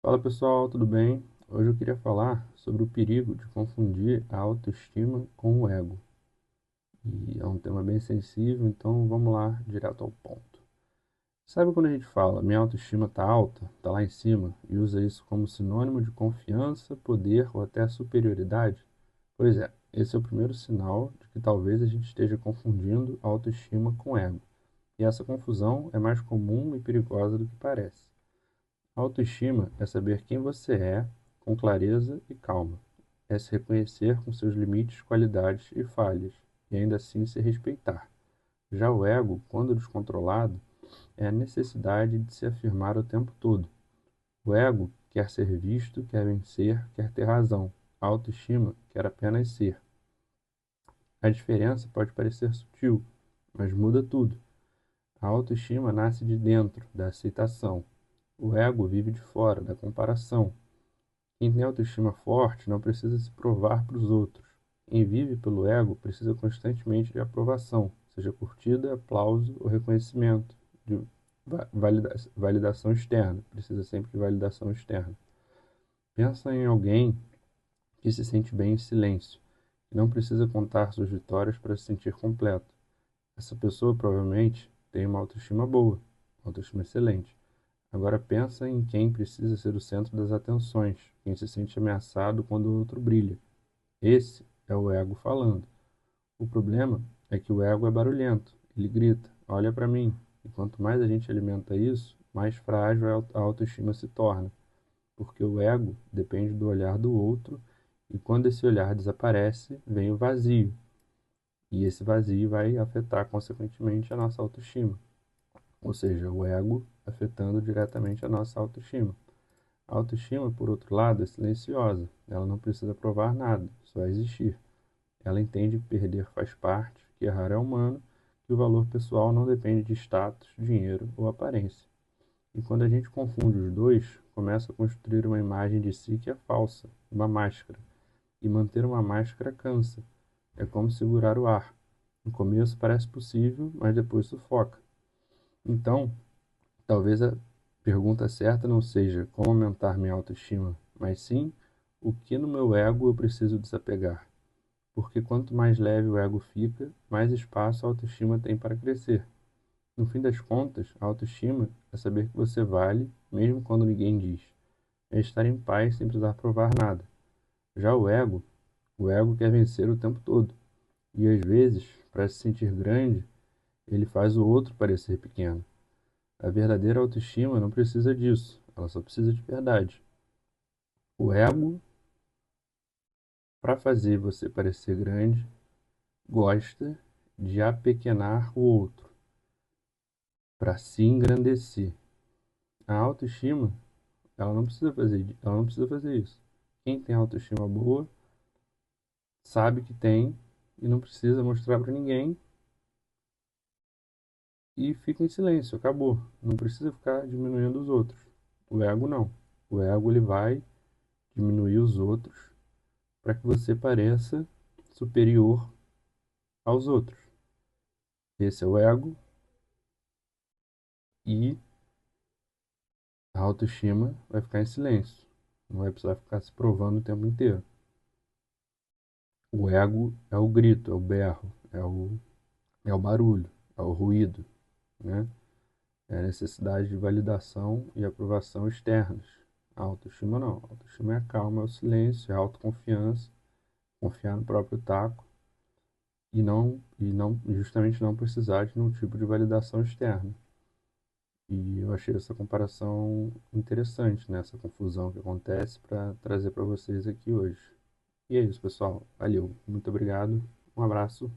Fala pessoal, tudo bem? Hoje eu queria falar sobre o perigo de confundir a autoestima com o ego. E é um tema bem sensível, então vamos lá, direto ao ponto. Sabe quando a gente fala minha autoestima está alta, está lá em cima, e usa isso como sinônimo de confiança, poder ou até superioridade? Pois é, esse é o primeiro sinal de que talvez a gente esteja confundindo autoestima com ego. E essa confusão é mais comum e perigosa do que parece. Autoestima é saber quem você é com clareza e calma. É se reconhecer com seus limites, qualidades e falhas, e ainda assim se respeitar. Já o ego, quando descontrolado, é a necessidade de se afirmar o tempo todo. O ego quer ser visto, quer vencer, quer ter razão. A autoestima quer apenas ser. A diferença pode parecer sutil, mas muda tudo. A autoestima nasce de dentro, da aceitação. O ego vive de fora, da comparação. Quem tem autoestima forte não precisa se provar para os outros. Quem vive pelo ego precisa constantemente de aprovação, seja curtida, aplauso ou reconhecimento, de validação externa. Precisa sempre de validação externa. Pensa em alguém que se sente bem em silêncio, e não precisa contar suas vitórias para se sentir completo. Essa pessoa provavelmente tem uma autoestima boa, uma autoestima excelente. Agora pensa em quem precisa ser o centro das atenções, quem se sente ameaçado quando o outro brilha. Esse é o ego falando. O problema é que o ego é barulhento. Ele grita: olha para mim. E quanto mais a gente alimenta isso, mais frágil a autoestima se torna, porque o ego depende do olhar do outro, e quando esse olhar desaparece, vem o vazio, e esse vazio vai afetar consequentemente a nossa autoestima, ou seja, o ego afetando diretamente a nossa autoestima. A autoestima, por outro lado, é silenciosa. Ela não precisa provar nada, só existir. Ela entende que perder faz parte, que errar é humano, que o valor pessoal não depende de status, dinheiro ou aparência. E quando a gente confunde os dois, começa a construir uma imagem de si que é falsa, uma máscara. E manter uma máscara cansa. É como segurar o ar. No começo parece possível, mas depois sufoca. Então, talvez a pergunta certa não seja como aumentar minha autoestima, mas sim o que no meu ego eu preciso desapegar. Porque quanto mais leve o ego fica, mais espaço a autoestima tem para crescer. No fim das contas, a autoestima é saber que você vale, mesmo quando ninguém diz. É estar em paz sem precisar provar nada. Já o ego quer vencer o tempo todo. E às vezes, para se sentir grande, ele faz o outro parecer pequeno. A verdadeira autoestima não precisa disso, ela só precisa de verdade. O ego, para fazer você parecer grande, gosta de apequenar o outro, para se engrandecer. A autoestima, ela não precisa fazer isso. Quem tem autoestima boa sabe que tem e não precisa mostrar para ninguém e fica em silêncio, acabou. Não precisa ficar diminuindo os outros. O ego não. O ego ele vai diminuir os outros para que você pareça superior aos outros. Esse é o ego e a autoestima vai ficar em silêncio. Não vai precisar ficar se provando o tempo inteiro. O ego é o grito, é o berro, é o barulho, é o ruído, né? É a necessidade de validação e aprovação externas. A autoestima não. A autoestima é a calma, é o silêncio, é a autoconfiança, confiar no próprio taco e justamente não precisar de nenhum tipo de validação externa. E eu achei essa comparação interessante, né? Essa confusão que acontece para trazer para vocês aqui hoje. E é isso, pessoal. Valeu. Muito obrigado. Um abraço.